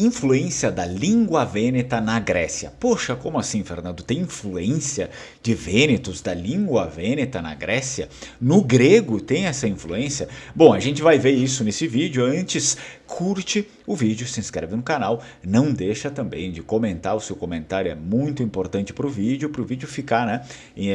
Influência da língua vêneta na Grécia. Poxa, como assim, Fernando? Tem influência de vênetos, da língua vêneta na Grécia? No grego tem essa influência? Bom, a gente vai ver isso nesse vídeo. Antes, curte o vídeo, se inscreve no canal. Não deixa também de comentar, o seu comentário é muito importante para o vídeo ficar, né,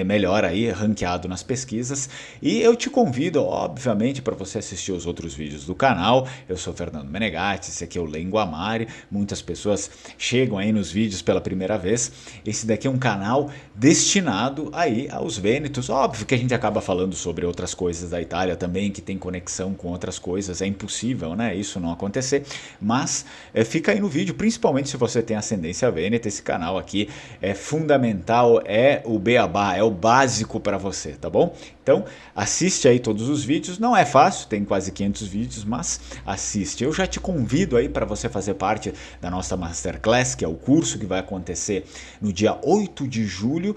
melhor aí, ranqueado nas pesquisas. E eu te convido, obviamente, para você assistir os outros vídeos do canal. Eu sou Fernando Menegatti, esse aqui é o Lenguamare. Muitas pessoas chegam aí nos vídeos pela primeira vez. Esse daqui é um canal destinado aí aos vênetos. Óbvio que a gente acaba falando sobre outras coisas da Itália também, que tem conexão com outras coisas. É impossível, né, isso não acontecer. Mas fica aí no vídeo, principalmente se você tem ascendência vêneta. Esse canal aqui é fundamental, é o beabá, é o básico para você, tá bom? Então assiste aí todos os vídeos. Não é fácil, tem quase 500 vídeos, mas assiste. Eu já te convido aí para você fazer parte da nossa Masterclass, que é o curso que vai acontecer no dia 8 de julho,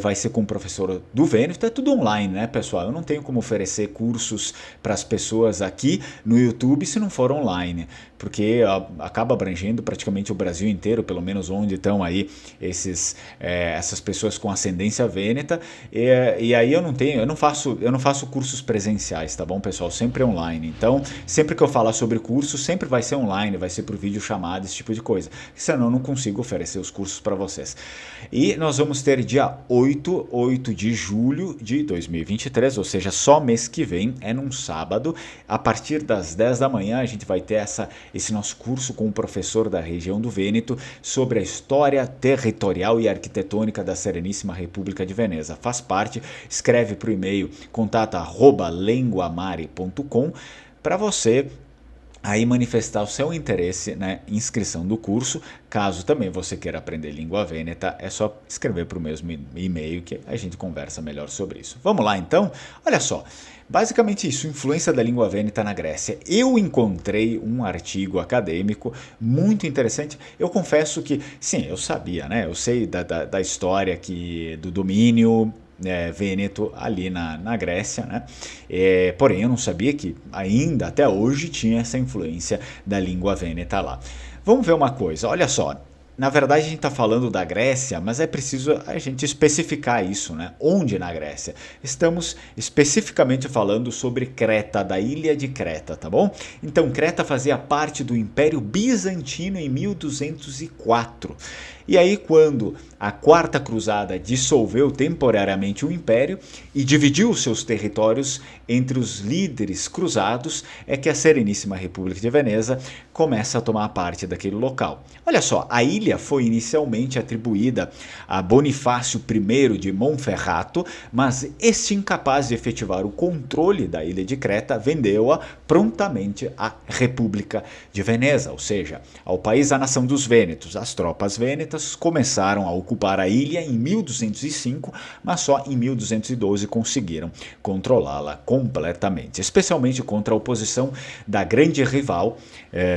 vai ser com o professor do Vêneto. É tudo online, né, pessoal? Eu não tenho como oferecer cursos para as pessoas aqui no YouTube se não for online, porque acaba abrangendo praticamente o Brasil inteiro, pelo menos onde estão aí essas pessoas com ascendência vêneta, e aí eu não faço cursos presenciais, tá bom, pessoal? Sempre online. Então, sempre que eu falar sobre curso, sempre vai ser online, vai ser por vídeo chamada, esse tipo de coisa. Senão eu não consigo oferecer os cursos para vocês. E nós vamos ter dia 8 de julho de 2023, ou seja, só mês que vem, é num sábado, a partir das 10 da manhã a gente vai ter esse nosso curso com o professor da região do Vêneto sobre a história territorial e arquitetônica da Sereníssima República de Veneza. Faz parte, escreve para o e-mail contato@lenguamare.com para você aí manifestar o seu interesse na inscrição do curso. Caso também você queira aprender língua vêneta, é só escrever para o mesmo e-mail que a gente conversa melhor sobre isso. Vamos lá então? Olha só, basicamente isso, influência da língua vêneta na Grécia. Eu encontrei um artigo acadêmico muito interessante. Eu confesso que, sim, eu sabia, né? Eu sei da história do domínio vêneto ali na Grécia, né? Porém eu não sabia que ainda até hoje tinha essa influência da língua vêneta lá. Vamos ver uma coisa, olha só. Na verdade a gente está falando da Grécia, mas é preciso a gente especificar isso, né? Onde na Grécia? Estamos especificamente falando sobre Creta, da ilha de Creta, tá bom? Então Creta fazia parte do Império Bizantino em 1204. E aí, quando a Quarta Cruzada dissolveu temporariamente o Império e dividiu os seus territórios entre os líderes cruzados, é que a Sereníssima República de Veneza começa a tomar parte daquele local. Olha só, a ilha foi inicialmente atribuída a Bonifácio I de Monferrato, mas este, incapaz de efetivar o controle da ilha de Creta, vendeu-a prontamente à República de Veneza, ou seja, ao país da nação dos vênetos. As tropas vênetas começaram a ocupar a ilha em 1205, mas só em 1212 conseguiram controlá-la completamente, especialmente contra a oposição da grande rival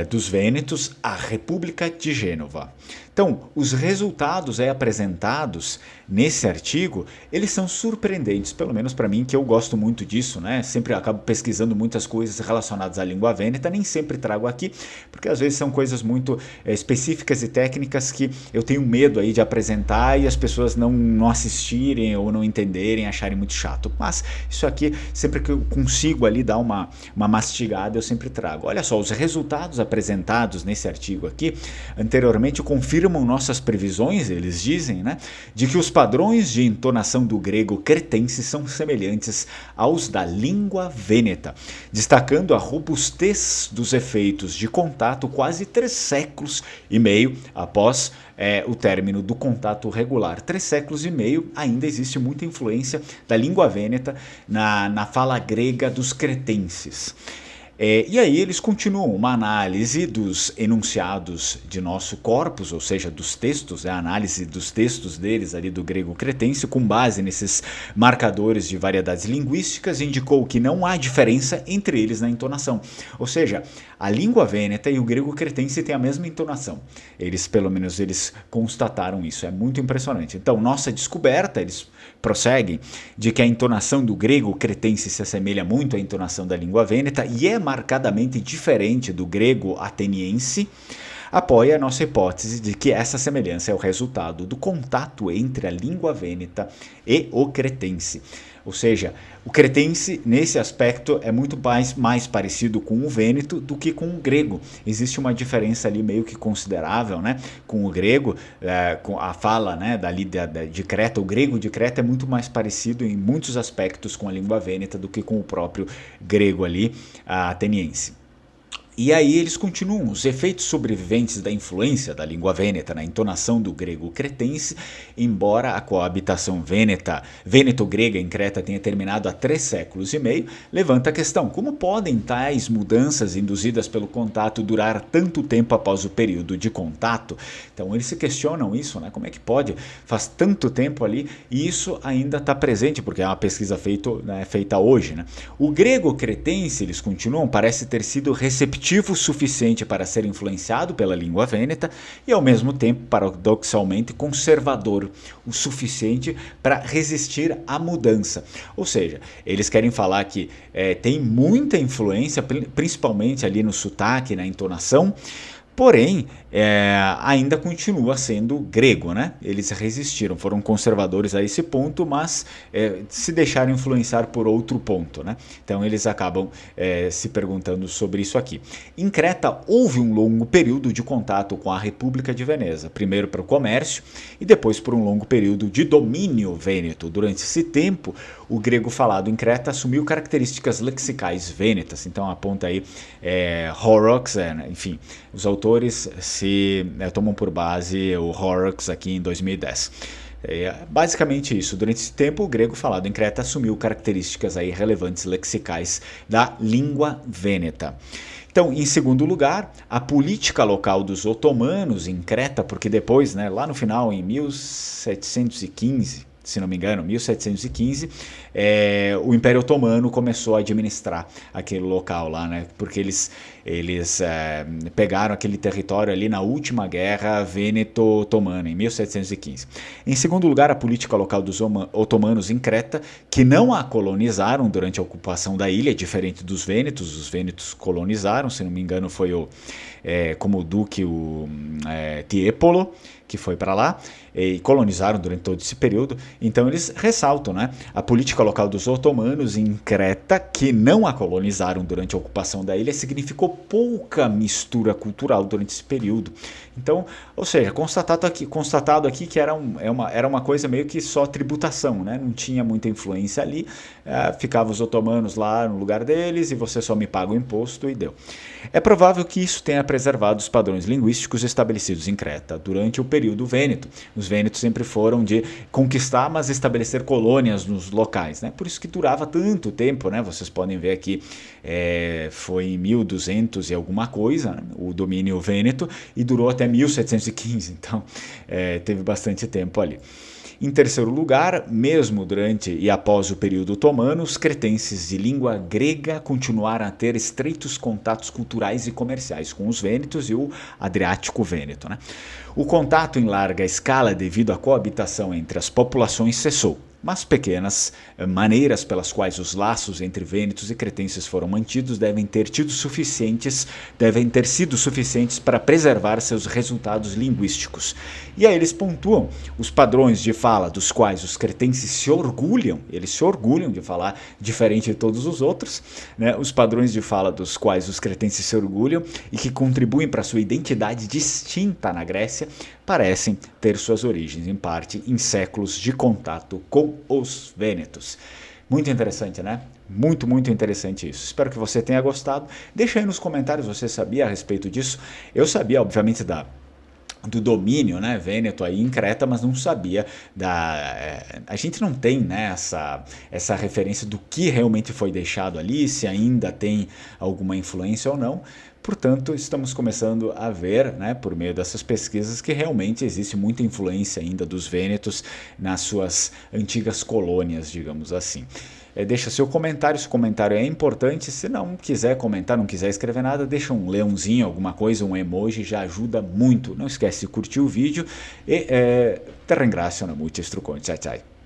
dos vênetos, a República de Gênova. Então, os resultados apresentados nesse artigo, eles são surpreendentes, pelo menos para mim, que eu gosto muito disso, né? Sempre acabo pesquisando muitas coisas relacionadas à língua vêneta, nem sempre trago aqui, porque às vezes são coisas muito específicas e técnicas que eu tenho medo aí de apresentar e as pessoas não assistirem ou não entenderem, acharem muito chato. Mas isso aqui, sempre que eu consigo ali dar uma mastigada, eu sempre trago. Olha só, os resultados apresentados nesse artigo aqui, anteriormente, confirmam nossas previsões, eles dizem, né, de que os padrões de entonação do grego cretense são semelhantes aos da língua vêneta, destacando a robustez dos efeitos de contato quase 3 séculos e meio após o término do contato regular. 3 séculos e meio, ainda existe muita influência da língua vêneta na fala grega dos cretenses. E aí eles continuam uma análise dos enunciados de nosso corpus, ou seja, dos textos, a análise dos textos deles ali do grego cretense, com base nesses marcadores de variedades linguísticas, indicou que não há diferença entre eles na entonação. Ou seja, a língua vêneta e o grego cretense têm a mesma entonação. Pelo menos eles constataram isso, é muito impressionante. Então, nossa descoberta, eles prosseguem, de que a entonação do grego cretense se assemelha muito à entonação da língua vêneta e é marcadamente diferente do grego ateniense. apoia a nossa hipótese de que essa semelhança é o resultado do contato entre a língua vêneta e o cretense. Ou seja, o cretense, nesse aspecto, é muito mais parecido com o vêneto do que com o grego. Existe uma diferença ali meio que considerável, né? Com o grego, com a fala, né, de Creta, o grego de Creta é muito mais parecido em muitos aspectos com a língua vêneta do que com o próprio grego ali, ateniense. E aí eles continuam, os efeitos sobreviventes da influência da língua vêneta na entonação do grego cretense, embora a coabitação vêneto-grega em Creta tenha terminado há 3 séculos e meio, levanta a questão, como podem tais mudanças induzidas pelo contato durar tanto tempo após o período de contato? Então eles se questionam isso, né? Como é que pode? Faz tanto tempo ali e isso ainda está presente, porque é uma pesquisa feita hoje, né? O grego cretense, eles continuam, parece ter sido receptivo o suficiente para ser influenciado pela língua vêneta e, ao mesmo tempo, paradoxalmente, conservador o suficiente para resistir à mudança. Ou seja, eles querem falar que tem muita influência, principalmente ali no sotaque, na entonação, porém, ainda continua sendo grego, né? Eles resistiram, foram conservadores a esse ponto, mas se deixaram influenciar por outro ponto, né? Então eles acabam se perguntando sobre isso aqui. Em Creta houve um longo período de contato com a República de Veneza, primeiro para o comércio e depois por um longo período de domínio vêneto. Durante esse tempo, o grego falado em Creta assumiu características lexicais vênetas, então aponta aí Horrocks, enfim, os autores tomam por base o Horrocks aqui em 2010. Basicamente isso, durante esse tempo o grego falado em Creta assumiu características aí relevantes lexicais da língua vêneta. Então, em segundo lugar, a política local dos otomanos em Creta, porque depois, né, lá no final, em 1715, se não me engano, 1715, o Império Otomano começou a administrar aquele local lá, né? Porque eles pegaram aquele território ali na última guerra vêneto-otomana, em 1715. Em segundo lugar, a política local dos otomanos em Creta, que não a colonizaram durante a ocupação da ilha, diferente dos vênetos. Os vênetos colonizaram, se não me engano, foi como o duque Tiepolo, que foi para lá, e colonizaram durante todo esse período. Então eles ressaltam, né, a política local dos otomanos em Creta, que não a colonizaram durante a ocupação da ilha, significou pouca mistura cultural durante esse período. Então, ou seja, constatado aqui que era uma coisa meio que só tributação, né? Não tinha muita influência ali, ficavam os otomanos lá no lugar deles e você só me paga o imposto e deu. É provável que isso tenha preservado os padrões linguísticos estabelecidos em Creta durante o período vêneto. Os vênetos sempre foram de conquistar, mas estabelecer colônias nos locais, né? Por isso que durava tanto tempo, né? Vocês podem ver aqui, foi em 1200 e alguma coisa, né? O domínio vêneto, e durou até 1715, então teve bastante tempo ali. Em terceiro lugar, mesmo durante e após o período otomano, os cretenses de língua grega continuaram a ter estreitos contatos culturais e comerciais com os vênetos e o Adriático Vêneto, né? O contato em larga escala devido à coabitação entre as populações cessou, mas pequenas maneiras pelas quais os laços entre vênetos e cretenses foram mantidos devem ter sido suficientes para preservar seus resultados linguísticos. E aí eles pontuam os padrões de fala dos quais os cretenses se orgulham, eles se orgulham de falar diferente de todos os outros, né? Os padrões de fala dos quais os cretenses se orgulham e que contribuem para sua identidade distinta na Grécia, parecem ter suas origens, em parte, em séculos de contato com os vênetos. Muito interessante, né? Muito, muito interessante isso. Espero que você tenha gostado. Deixa aí nos comentários, você sabia a respeito disso? Eu sabia, obviamente, do domínio, né, vêneto aí em Creta, mas não sabia a gente não tem, né, essa referência do que realmente foi deixado ali, se ainda tem alguma influência ou não. Portanto, estamos começando a ver, né, por meio dessas pesquisas, que realmente existe muita influência ainda dos vênetos nas suas antigas colônias, digamos assim. Deixa seu comentário, se o comentário é importante. Se não quiser comentar, não quiser escrever nada, deixa um leãozinho, alguma coisa, um emoji, já ajuda muito. Não esquece de curtir o vídeo e te ringrazio muito, Strucone. Tchau, tchau.